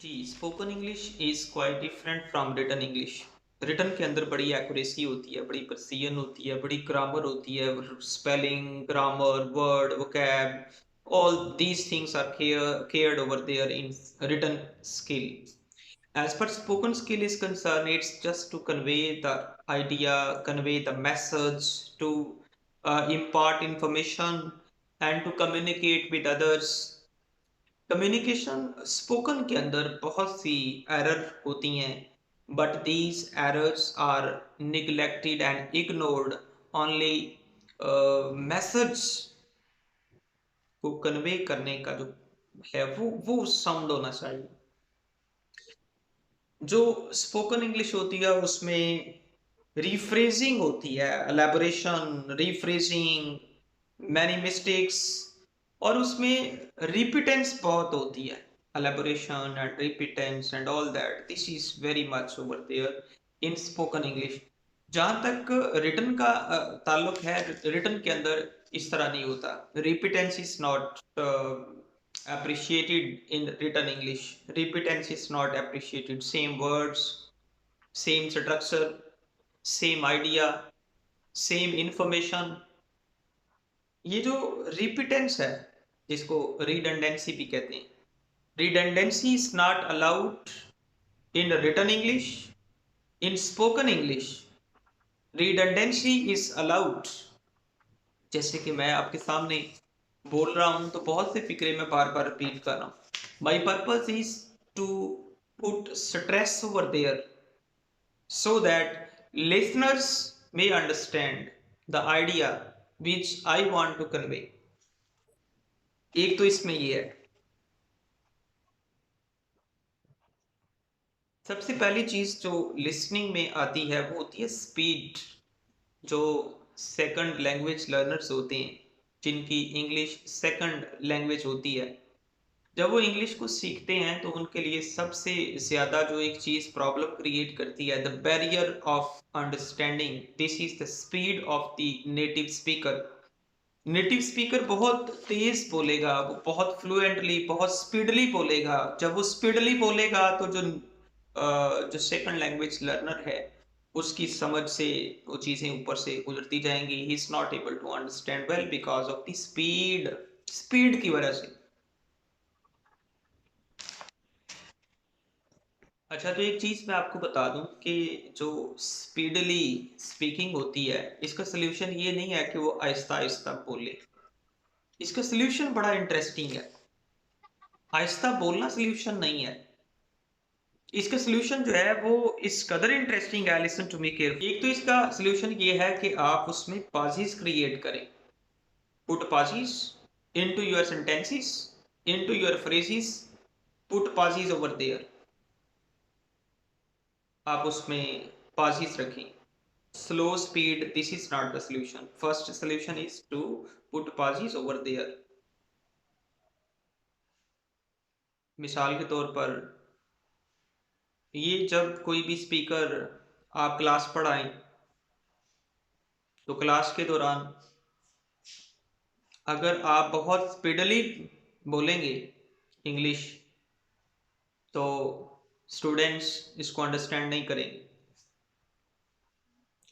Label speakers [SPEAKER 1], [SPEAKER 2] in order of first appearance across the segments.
[SPEAKER 1] Ji, spoken English is quite different from written English. Written के अंदर बड़ी accuracy होती है, बड़ी प्रिसिजन होती है, बड़ी ग्रामर होती है, spelling, grammar, word, vocab, all these things are cared over there in written skill. As per spoken skill is concerned, it's just to convey the idea, convey the message, to impart information, and to communicate with others. Communication spoken के अंदर बहुत सी error होती हैं, but these errors are neglected and ignored only message को convey करने का जो है वो साउंड होना चाहिए। जो स्पोकन इंग्लिश होती है उसमें रिफ्रेजिंग होती है, एलैबोरेशन, रिफ्रेजिंग, मैनी मिस्टेक्स, और उसमें रिपीटेंस बहुत होती है। Elaboration and repetitions and all that, this is very much over there in spoken English. जहाँ तक रिटन का ताल्लुक है, रिटन के अंदर इस तरह नहीं होता। Repetitions is not appreciated in written English. Repetance is not appreciated. Same words, same structure, same idea, same information. ये जो रिपीटेंस है, जिसको रिडंडेंसी भी कहते हैं, redundancy is not allowed in written English. In spoken English redundancy is allowed. जैसे कि मैं आपके सामने बोल रहा हूं तो बहुत से फिक्रे में बार बार रिपीट कर रहा हूं। My purpose is to put stress over there so that listeners may understand the idea which I want to convey. एक तो इसमें ये है, सबसे पहली चीज जो लिसनिंग में आती है वो होती है स्पीड। जो सेकंड लैंग्वेज लर्नर्स होते हैं, जिनकी इंग्लिश सेकंड लैंग्वेज होती है, जब वो इंग्लिश को सीखते हैं तो उनके लिए सबसे ज्यादा जो एक चीज प्रॉब्लम क्रिएट करती है, the barrier of understanding, this is the speed of the native speaker. Native speaker बहुत तेज बोलेगा, वो बहुत फ्लुएंटली, बहुत स्पीडली बोलेगा। जब वो स्पीडली बोलेगा तो जो सेकंड लैंग्वेज लर्नर है, उसकी समझ से वो चीजें ऊपर से गुजरती जाएंगी। He is not able to understand well because of the speed. Speed की वजह से। अच्छा, तो एक चीज मैं आपको बता दूं कि जो स्पीडली स्पीकिंग होती है, इसका सोल्यूशन ये नहीं है कि वो आहिस्ता आहिस्ता बोले। इसका सोल्यूशन बड़ा इंटरेस्टिंग है। आहिस्ता बोलना सोल्यूशन नहीं है। इसका सोल्यूशन जो है वो इस कदर इंटरेस्टिंग है, लिसन टू मी केयरफुली। एक तो इसका सोल्यूशन ये है कि आप उसमें पॉजेस क्रिएट करें। Put pauses into your sentences, into your phrases, put pauses over there. आप उसमें पॉजेस रखें। Slow speed, this is not the solution. First solution is to put pauses over there. मिसाल के तौर पर, ये जब कोई भी स्पीकर आप क्लास पढ़ाएं तो क्लास के दौरान अगर आप बहुत स्पीडली बोलेंगे इंग्लिश तो स्टूडेंट्स इसको अंडरस्टैंड नहीं करेंगे।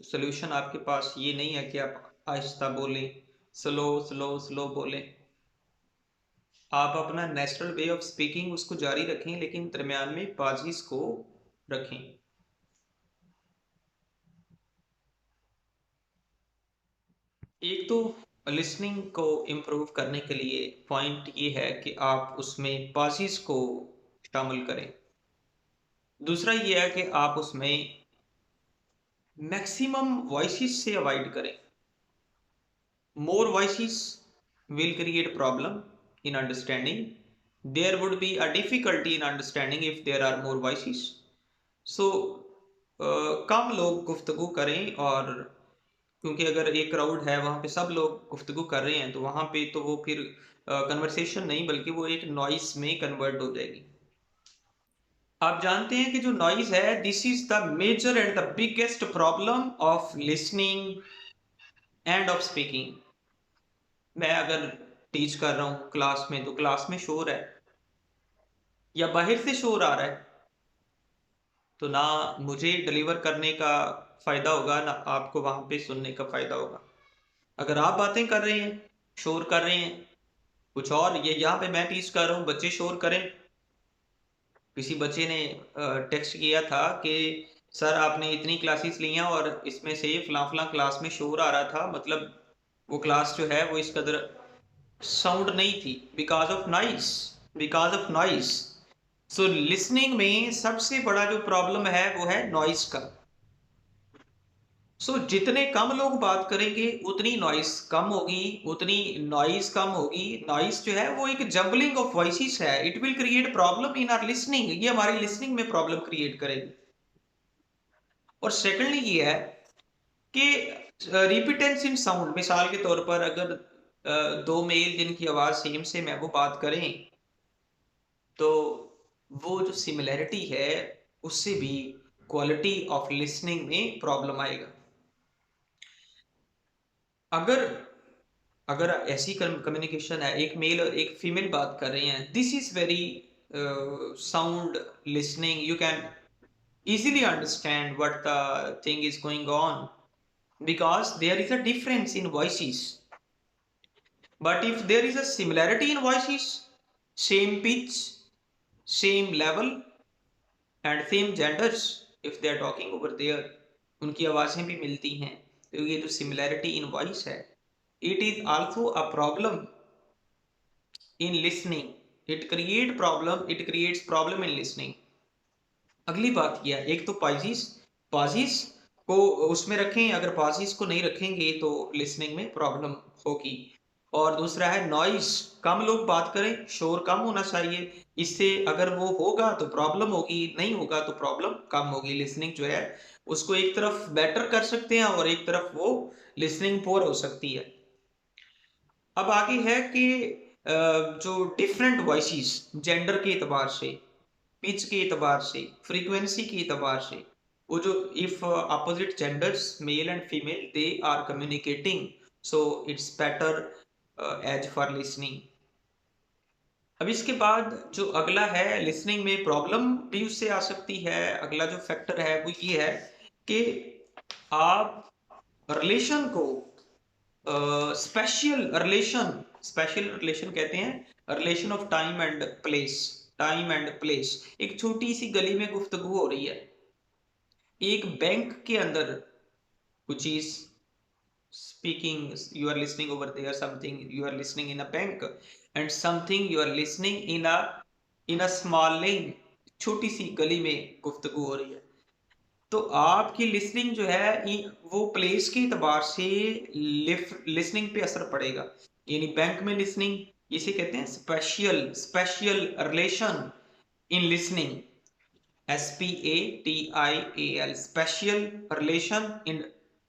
[SPEAKER 1] सोल्यूशन आपके पास ये नहीं है कि आप आहिस्ता बोलें, स्लो स्लो स्लो बोलें। आप अपना नेचुरल वे ऑफ स्पीकिंग उसको जारी रखें, लेकिन दरम्यान में पाजीज को रखें। एक तो लिसनिंग को इम्प्रूव करने के लिए पॉइंट ये है कि आप उसमें पाजीज को शामिल करें। दूसरा ये है कि आप उसमें मैक्सिमम वॉइसेस से अवॉइड करें। More voices will create problem in understanding. There would be a difficulty in understanding if there are more voices. So कम लोग गुफ्तगू करें, और क्योंकि अगर एक क्राउड है वहाँ पे सब लोग गुफ्तगू कर रहे हैं तो वहाँ पे तो वो फिर कन्वर्सेशन नहीं बल्कि वो एक नॉइस में कन्वर्ट हो जाएगी। आप जानते हैं कि जो नॉइज है, this is the major and the biggest problem of listening and of speaking. मैं अगर टीच कर रहा हूँ क्लास में तो क्लास में शोर है, या बाहर से शोर आ रहा है, तो ना मुझे डिलीवर करने का फायदा होगा, ना आपको वहां पे सुनने का फायदा होगा। अगर आप बातें कर रहे हैं, शोर कर रहे हैं कुछ और, ये यहाँ पे मैं टीच कर रहा हूँ, बच्चे शोर करें। किसी बच्चे ने टेक्स्ट किया था कि सर आपने इतनी क्लासेस ली हैं और इसमें से फलां फलां क्लास में शोर आ रहा था, मतलब वो क्लास जो है वो इस कदर साउंड नहीं थी, because of noise, because of noise. So listening में सबसे बड़ा जो प्रॉब्लम है वो है नॉइस का। जितने कम लोग बात करेंगे उतनी नॉइस कम होगी, उतनी नॉइस कम होगी। नॉइस जो है वो एक जम्बलिंग ऑफ वॉइसेस है, it will create problem in our listening, ये हमारी लिसनिंग में प्रॉब्लम क्रिएट करेगी। और सेकंडली ये है कि रिपीटेंस इन साउंड, मिसाल के तौर पर अगर दो मेल जिनकी आवाज सेम सेम है वो बात करें, तो वो जो सिमिलैरिटी है उससे भी क्वालिटी ऑफ लिसनिंग में प्रॉब्लम आएगा। अगर अगर ऐसी कम्युनिकेशन है, एक मेल और एक फीमेल बात कर रहे हैं, this is very sound listening, you can easily understand what the thing is going on because there is a difference in voices. But if there is a similarity in voices, same pitch, same level and same genders, if they are talking over there, उनकी आवाजें भी मिलती हैं, तो ये जो similarity इन voice है, it is also a problem in listening, it creates problem in listening. अगली बात यह है, एक तो पाजिस, पाजिस को उसमें रखें, अगर पाजिस को नहीं रखेंगे तो लिसनिंग में प्रॉब्लम होगी। और दूसरा है नॉइस, कम लोग बात करें, शोर कम होना चाहिए, इससे अगर वो होगा तो प्रॉब्लम होगी, नहीं होगा तो प्रॉब्लम कम होगी। लिसनिंग जो है उसको एक तरफ बेटर कर सकते हैं और एक तरफ वो लिसनिंग पोर हो सकती है। अब आगे है कि जो डिफरेंट वॉइसेस जेंडर के एतबार से, पिच के एतबार से, फ्रीक्वेंसी के एतबार से, वो जो if opposite genders male and female they are communicating, so it's better as for listening. अब इसके बाद जो अगला है, लिसनिंग में प्रॉब्लम भी उससे आ सकती है। अगला जो फैक्टर है वो ये है कि आप रिलेशन को स्पेशल रिलेशन, स्पेशल रिलेशन कहते हैं relation of time and place, time and place. एक छोटी सी गली में गुफ्तगू हो रही है, एक बैंक के अंदर कुछ चीज speaking, you are listening over there, something you are listening in a bank and something you are listening in a small lane, छोटी सी गली में गुफ्तगू हो रही है। तो आपकी लिसनिंग जो है वो प्लेस के एतबार से लिसनिंग पे असर पड़ेगा। यानी बैंक में लिसनिंग, इसे कहते हैं special, special relation in listening, SPATIAL, special relation in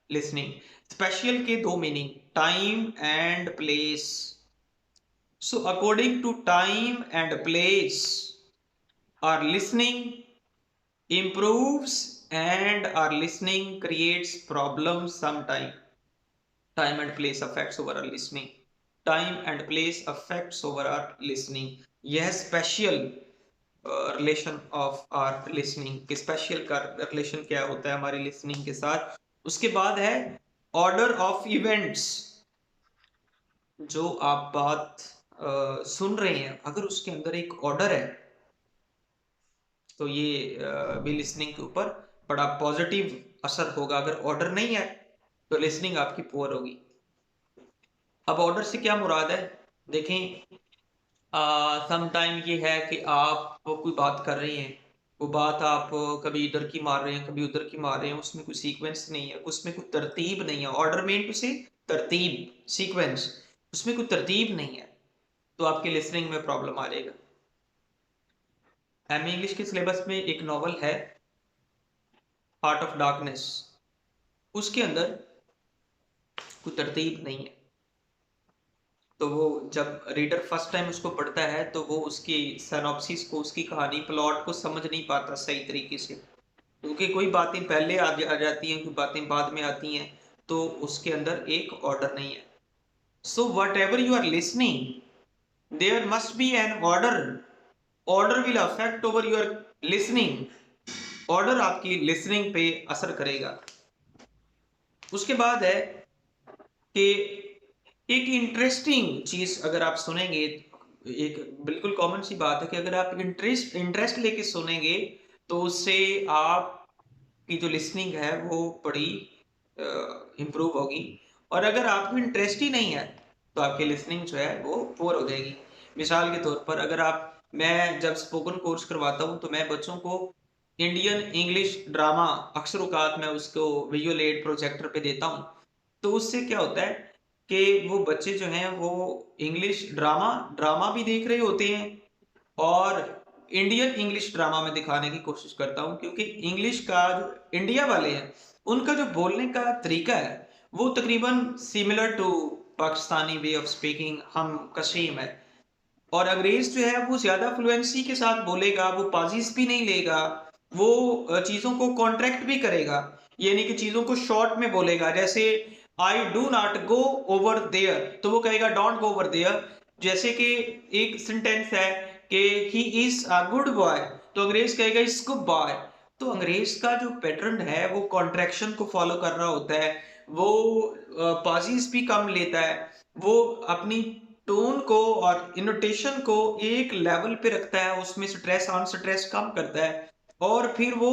[SPEAKER 1] listening. Special के दो meaning, time and place. So according to time and place our listening improves and our listening creates problems sometime। time and place affects over our listening, time and place affects over our listening। यह special relation of our listening के, special का relation क्या होता है हमारी listening के साथ। उसके बाद है ऑर्डर ऑफ इवेंट्स, जो आप बात सुन रहे हैं अगर उसके अंदर एक ऑर्डर है तो ये भी लिसनिंग के ऊपर बड़ा पॉजिटिव असर होगा। अगर ऑर्डर नहीं है तो लिसनिंग आपकी पुअर होगी। अब ऑर्डर से क्या मुराद है, देखें, समटाइम ये है कि आप कोई बात कर रहे हैं, वो बात आप कभी इधर की मार रहे हैं कभी उधर की मार रहे हैं, उसमें कोई सीक्वेंस नहीं है, उसमें कोई तरतीब नहीं है। ऑर्डर मीन टू से तरतीब, सीक्वेंस, उसमें कोई तरतीब नहीं है, तो आपके लिसनिंग में प्रॉब्लम आ जाएगा। एमए इंग्लिश के सिलेबस में एक नॉवल है हार्ट ऑफ डार्कनेस, उसके अंदर कोई तरतीब नहीं है, तो वो जब रीडर फर्स्ट टाइम उसको पढ़ता है तो वो उसकी सिनॉप्सिस को, उसकी कहानी प्लॉट को समझ नहीं पाता सही तरीके से, क्योंकि कोई बातें पहले आ जाती हैं, कोई बातें बाद में आती हैं, तो उसके अंदर एक ऑर्डर नहीं है। So whatever you are listening, there must be an order order will affect over your listening, order आपकी लिसनिंग पे असर करेगा। उसके बाद है कि एक इंटरेस्टिंग चीज अगर आप सुनेंगे, एक बिल्कुल कॉमन सी बात है कि अगर आप इंटरेस्ट इंटरेस्ट लेके सुनेंगे तो उससे आपकी जो लिसनिंग है वो बड़ी इम्प्रूव होगी। और अगर आपको इंटरेस्ट ही नहीं है तो आपकी लिसनिंग जो है वो पुअर हो जाएगी। मिसाल के तौर पर अगर आप मैं जब स्पोकन कोर्स करवाता हूँ तो मैं बच्चों को इंडियन इंग्लिश ड्रामा अक्सर मैं उसको विजुअल एड प्रोजेक्टर पे देता हूँ। तो उससे क्या होता है कि वो बच्चे जो हैं वो इंग्लिश ड्रामा ड्रामा भी देख रहे होते हैं और इंडियन इंग्लिश ड्रामा में दिखाने की कोशिश करता हूँ, क्योंकि इंग्लिश का जो इंडिया वाले हैं उनका जो बोलने का तरीका है वो तकरीबन similar to Pakistani way of speaking हम का सेम है। और अंग्रेज जो है वो ज्यादा फ्लुएंसी के साथ बोलेगा, वो पाजीज भी नहीं लेगा, वो चीजों को कॉन्ट्रैक्ट भी करेगा, यानी कि चीजों को शॉर्ट में बोलेगा। जैसे I do not go over there तो वो कहेगा डोंट गो ओवर देयर। जैसे कि एक सेंटेंस है कि he is a good boy तो अंग्रेज कहेगा इज गुड बॉय। तो अंग्रेज का जो पैटर्न है वो कॉन्ट्रैक्शन को फॉलो कर रहा होता है, वो पाजीज भी कम लेता है, वो अपनी टोन को और इनोटेशन को एक लेवल पे रखता है, उसमें स्ट्रेस ऑन स्ट्रेस कम करता है और फिर वो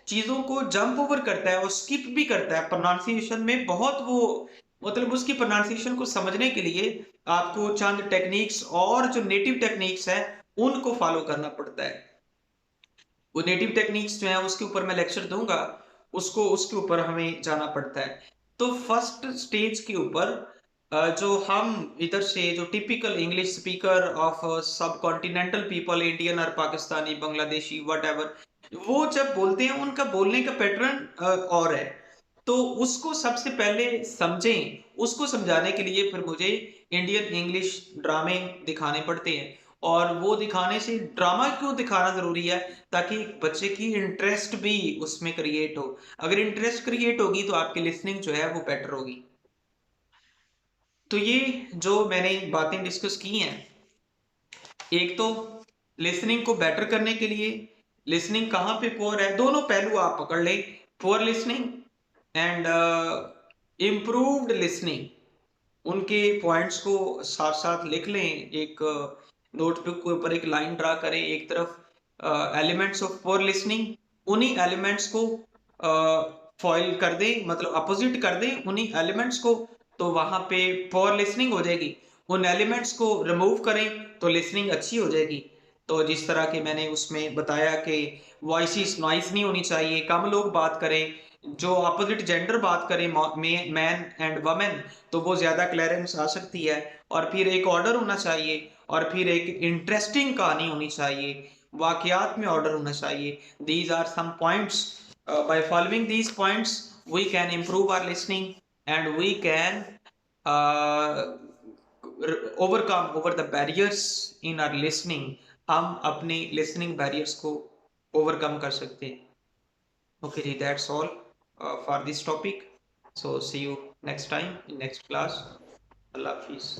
[SPEAKER 1] चीजों को जंप ओवर करता है और स्किप भी करता है प्रोनाउंसिएशन में। बहुत वो मतलब उसकी प्रोनाउंसिएशन को समझने के लिए आपको चंद टेक्निक्स और जो नेटिव टेक्निक्स है उनको फॉलो करना पड़ता है। वो नेटिव टेक्निक्स जो है उसके ऊपर मैं लेक्चर दूंगा, उसको उसके ऊपर हमें जाना पड़ता है। तो फर्स्ट स्टेज के ऊपर जो हम इधर से जो टिपिकल इंग्लिश स्पीकर ऑफ सब कॉन्टिनेंटल पीपल, इंडियन और पाकिस्तानी बांग्लादेशी वट, वो जब बोलते हैं उनका बोलने का पैटर्न और है। तो उसको सबसे पहले समझें, उसको समझाने के लिए फिर मुझे इंडियन इंग्लिश ड्रामे दिखाने पड़ते हैं। और वो दिखाने से ड्रामा क्यों दिखाना जरूरी है, ताकि बच्चे की इंटरेस्ट भी उसमें क्रिएट हो। अगर इंटरेस्ट क्रिएट होगी तो आपकी लिसनिंग जो है वो बेटर होगी। तो ये जो मैंने बातें डिस्कस की हैं, एक तो लिसनिंग को बेटर करने के लिए लिसनिंग कहाँ पे पुअर है, दोनों पहलू आप पकड़ लें, poor listening and improved listening. उनके पॉइंट्स को साथ साथ लिख लें, एक नोटबुक के ऊपर एक लाइन ड्रा करें, एक तरफ एलिमेंट्स ऑफ पुअर लिसनिंग, उन्हीं एलिमेंट्स को फॉइल कर दें, मतलब अपोजिट कर दें उन्हीं एलिमेंट्स को, तो वहां पे पुअर लिसनिंग हो जाएगी। उन एलिमेंट्स को रिमूव करें तो लिसनिंग अच्छी हो जाएगी। तो जिस तरह के मैंने उसमें बताया कि वॉइस नॉइस नहीं होनी चाहिए, कम लोग बात करें, जो अपोजिट जेंडर बात करें मैन एंड वमेन तो वो ज्यादा क्लियरेंस आ सकती है। और फिर एक ऑर्डर होना चाहिए और फिर एक इंटरेस्टिंग कहानी होनी चाहिए, वाकयात में ऑर्डर होना चाहिए। These are some points, by following these points we can improve our listening and we can uh, overcome over the barriers in our listening। हम अपने listening barriers को overcome कर सकते हैं। Okay ji, that's all for this topic, so see you next time in next class। Allah Hafiz।